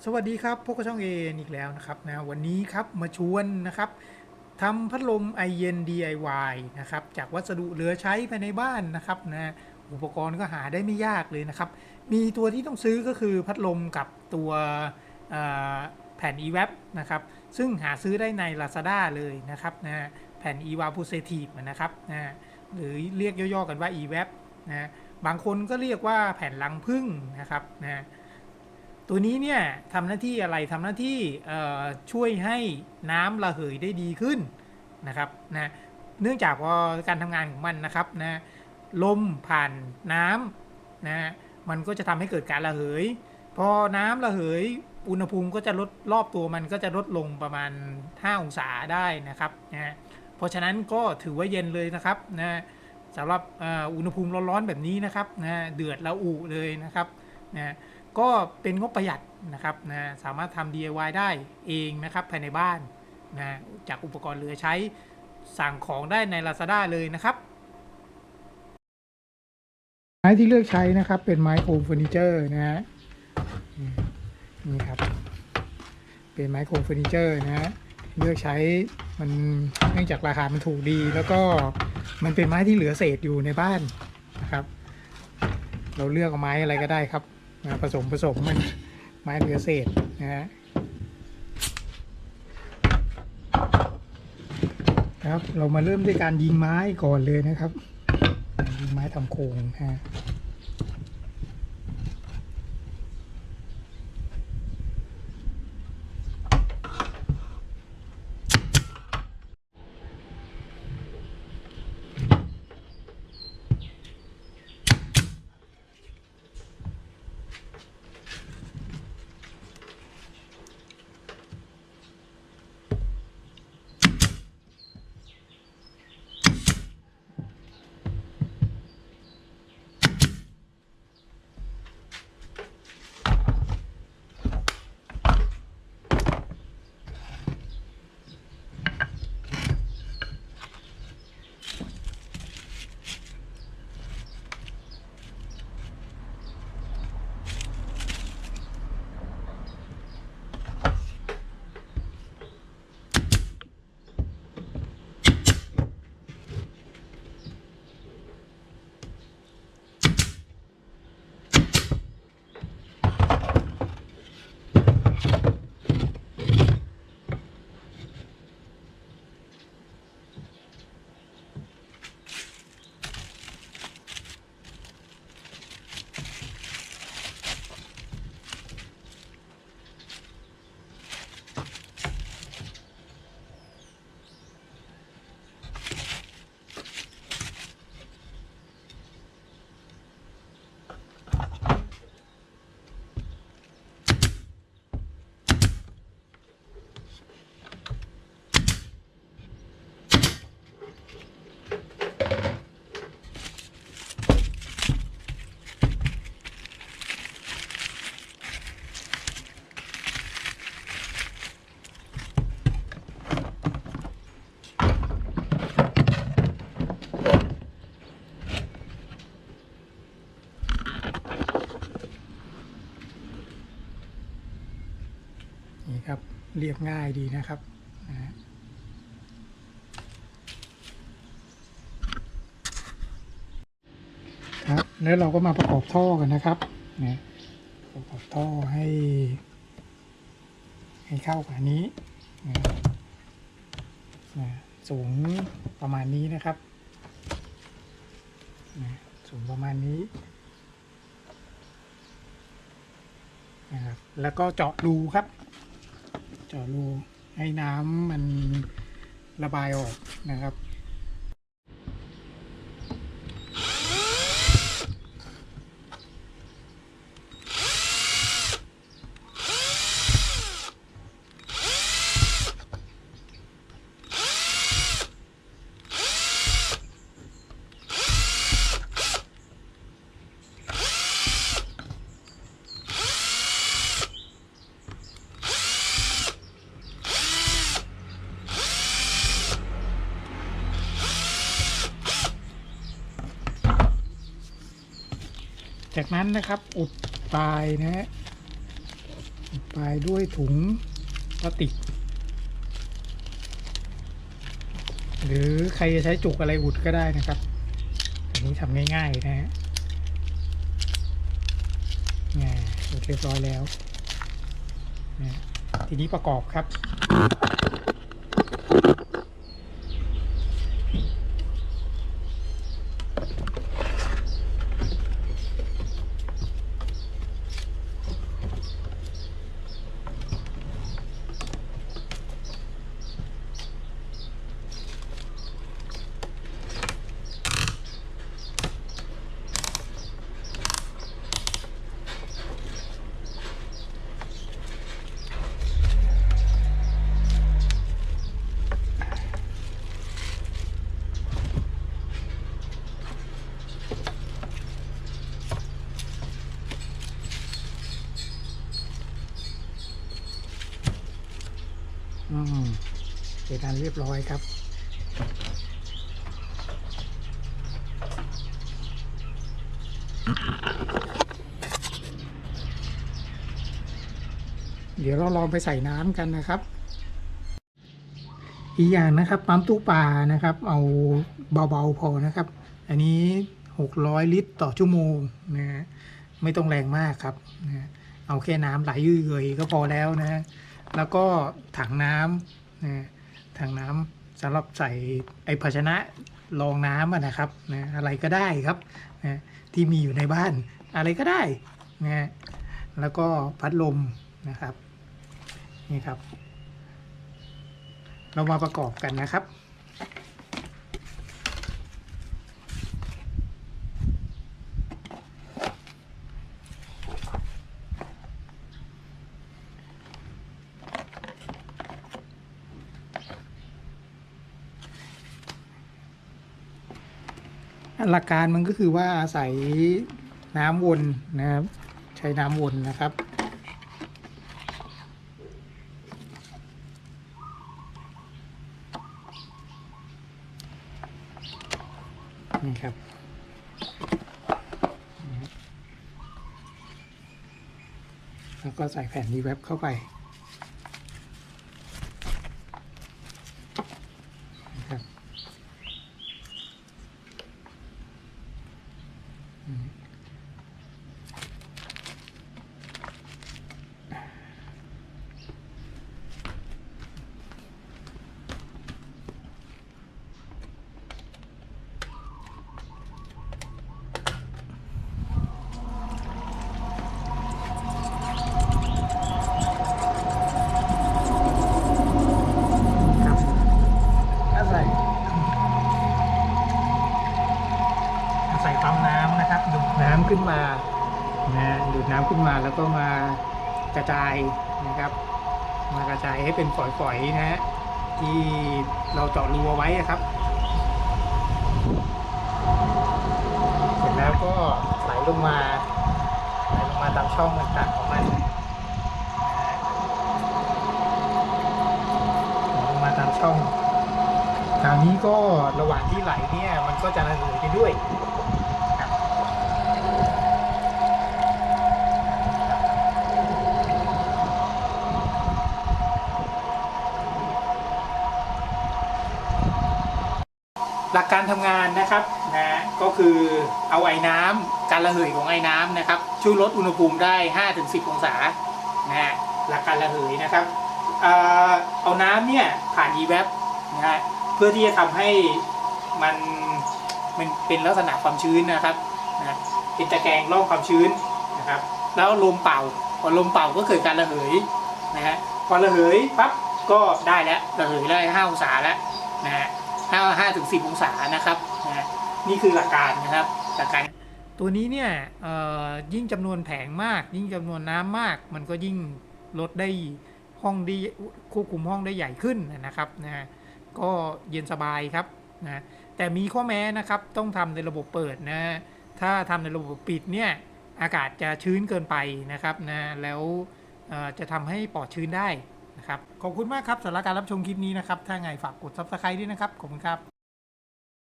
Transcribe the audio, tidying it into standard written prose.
สวัสดีครับพวกกระช่องเออีกแล้วนะครับนะวันนี้ครับมาชวนนะครับทำพัดลมไอเย็น DIY นะครับจากวัสดุเหลือใช้ภายในบ้านนะครับนะอุปกรณ์ก็หาได้ไม่ยากเลยนะครับมีตัวที่ต้องซื้อก็คือพัดลมกับตัวแผ่น eVap นะครับซึ่งหาซื้อได้ใน Lazada เลยนะครับนะแผ่น evaporative นะครับนะหรือเรียกย่อๆกันว่า eVap นะบางคนก็เรียกว่าแผ่นรังผึ้งนะครับนะตัวนี้เนี่ยทำหน้าที่อะไรทำหน้าที่ช่วยให้น้ำระเหยได้ดีขึ้นนะครับนะเนื่องจากว่าการทำงานของมันนะครับนะลมผ่านน้ำนะมันก็จะทำให้เกิดการระเหยพอน้ำระเหยอุณหภูมิก็จะลดรอบตัวมันก็จะลดลงประมาณ5องศาได้นะครับนะเพราะฉะนั้นก็ถือว่าเย็นเลยนะครับนะสำหรับอุณหภูมิร้อนๆแบบนี้นะครับนะเดือดระอุเลยนะครับนะก็เป็นงบประหยัดนะครับนะสามารถทำ DIY ได้เองนะครับภายในบ้านนะจากอุปกรณ์เหลือใช้สั่งของได้ใน Lazada เลยนะครับไม้ที่เลือกใช้นะครับเป็นไม้โคมเฟอร์นิเจอร์นะฮะนี่ครับเป็นไม้โคมเฟอร์นิเจอร์นะฮะเลือกใช้มันเนื่องจากราคามันถูกดีแล้วก็มันเป็นไม้ที่เหลือเศษอยู่ในบ้านนะครับเราเลือกเอาไม้อะไรก็ได้ครับผสมมันไม้เหลือเศษนะฮะครับเรามาเริ่มด้วยการยิงไม้ก่อนเลยนะครับยิงไม้ทำโครงฮะนี่ครับเรียบง่ายดีนะครับครับแล้วเราก็มาประกอบท่อกันนะครับนะประกอบท่อให้เข้ากับอันนี้นะสูงประมาณนี้นะครับนะสูงประมาณนี้นะครับแล้วก็เจาะรูครับเจาะรูให้น้ำมันระบายออกนะครับจากนั้นนะครับอุดปลายนะฮะอุดป ปลายด้วยถุงพลาสติกหรือใครจะใช้จุกอะไรอุดก็ได้นะครับอันนี้ทำง่ายๆนะฮะอุดเรียบร้อยแล้วนะทีนี้ประกอบครับเสร็จแล้วเรียบร้อยครับเดี๋ยวเราลองไปใส่น้ำกันนะครับอีกอย่างนะครับปั๊มตู้ปลานะครับเอาเบาๆพอนะครับอันนี้600 ลิตรต่อชั่วโมงนะไม่ต้องแรงมากครับนะเอาแค่น้ำไหลเอื่อยๆก็พอแล้วนะแล้วก็ถังน้ำนะถังน้ำสำหรับใส่ไอภาชนะรองน้ำนะครับนะอะไรก็ได้ครับนะที่มีอยู่ในบ้านอะไรก็ได้นะแล้วก็พัดลมนะครับนี่ครับเรามาประกอบกันนะครับหลักการมันก็คือว่าอาศัยน้ำวนนะครับใช้น้ำวนนะครับนี่ครับแล้วก็ใส่แผ่นรีแวปเข้าไปนะครับปั๊มน้ำนะครับดูดน้ำขึ้นมานะดูดน้ำขึ้นมาแล้วก็มากระจายนะครับมากระจายให้เป็นฝอยๆนะฮะที่เราเจาะรูเอาไว้ครับเสร็จแล้วก็ไหลลงมาตามช่องต่างๆของมันลงมาตามช่องคราวนี้ก็ระหว่างที่ไหลเนี่ยมันก็จะระเหยไปด้วยหลักการทำงานนะครับนะก็คือเอาไอ้น้ำการระเหยของไอ้น้ำนะครับช่วยลดอุณหภูมิได้ 5-10 องศานะฮะหลักการระเหยนะครับเอาน้ำเนี่ยผ่าน e-vap นะฮะเพื่อที่จะทำให้มันเป็นลักษณะความชื้นนะครับนะเป็นตะแกรงร่องความชื้นนะครับแล้วลมเป่าพอลมเป่าก็เกิดการระเหยนะฮะพอระเหยปั๊บก็ได้แล้วระเหยได้5 องศาแล้วนะฮะ5-10 องศานะครับนี่คือหลักการนะครับหลักการตัวนี้เนี่ยยิ่งจำนวนแผงมากยิ่งจำนวนน้ำมากมันก็ยิ่งลดได้ห้องได้ควบคุมห้องได้ใหญ่ขึ้นนะครับนะก็เย็นสบายครับนะแต่มีข้อแม้นะครับต้องทำในระบบเปิดนะถ้าทำในระบบปิดเนี่ยอากาศจะชื้นเกินไปนะครับนะแล้วจะทำให้ปลอดชื้นได้นะครับขอบคุณมากครับสำหรับการรับชมคลิปนี้นะครับถ้าไงฝากกด Subscribe ด้วยนะครับขอบคุณครับ